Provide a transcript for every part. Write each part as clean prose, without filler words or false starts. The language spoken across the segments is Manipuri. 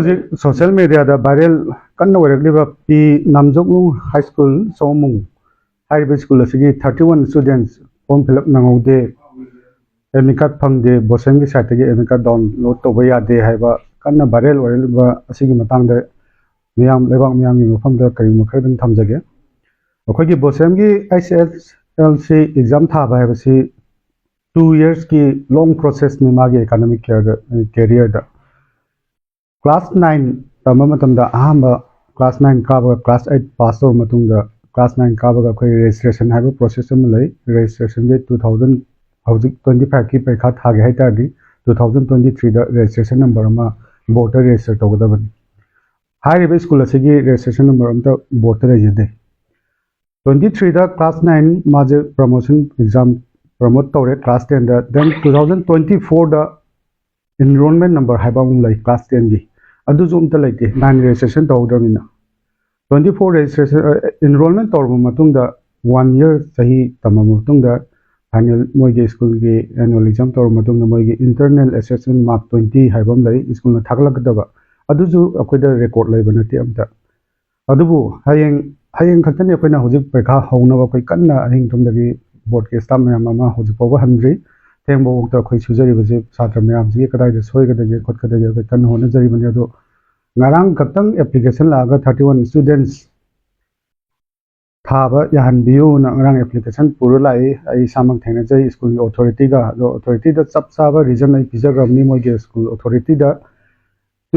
Hojik social media da viral kan oirakliba P Namjoklung High School Somung high school asigi 31 students form fill up nangaude admit card phangde bosem gi site gi admit card download toba yade haiba kanna viral oirakliba asigi matangda miyam lebak miyam gi mafamda kari makhadang thamjage akhoi gi bosem gi ICSLC exam thaba haibasi 2 years ki long process ni magi academic career da Class 9 tamamatanda ahamba class 9 kaba class 8 pass or matungda class 9 kaba ka koi registration haiba process am lai registration ge 2025 ki paikha thage hai tardi 2023 da registration number ama voter register togadaban high ribe school asigi registration number amta voter register 23 da class 9 maje promotion exam promote tore class 10 da then 2024 da enrollment number haiba um lai class 10 gi adu zum ta laite 9 registration tawdramina 24 registration enrollment tawba matung da 1 year sahi tamam matung da final moige school ge annual exam tawba matung da moige internal assessment mark 20 haibam lai school na thaglakdaba adu ju akoida record lai banati amta adubu hayeng khaktani akoina hojik paikha hauna ba koi kanna ahing tumdagi board ke staff mayam ama hojik pawa handri thengbo okta khoi sujari baje satra mayam ji kadai de soi kadai khot kadai ge kan hona jari bani ado ngarang katang application laga 31 students thaba yahan biu na ngarang application puru lai ai samang thena jai school authority ga lo authority da chap saba reason ai pijagram ni moige school authority da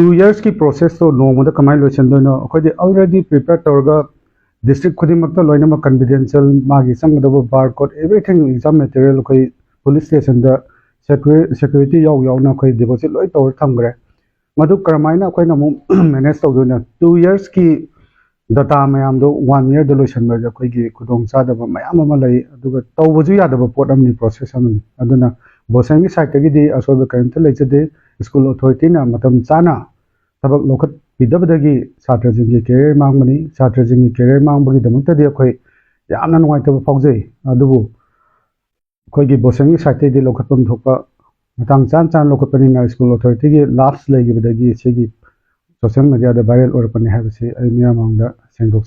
2 years ki process to no mo da kamai lochen do no khoi de already prepared torga district khodimakta loina ma confidential magi sangda barcode everything exam material khoi police station da security yaw na khoi deposit loi tor thamgre madu karamaina khoi na mu manage tawduna 2 years ki data mayam do 1 year de lotion ba khoi gi khudong cha da mayam ama lai aduga tawbuju ya da pot amni process amni aduna bosang gi site gi di asobe current lechade school authority na matam chana tabak lokhat pidabadagi chatra jing gi career mangmani chatra jing gi career mangbagi damakta di khoi yamna nuai ta faujai adubu khoi gi bosang gi site di lokhatpam thokpa matang chan lokhatpani na school authority gi laughs legi badagi segi social media da viral or pani habisi ai miyamang da sendok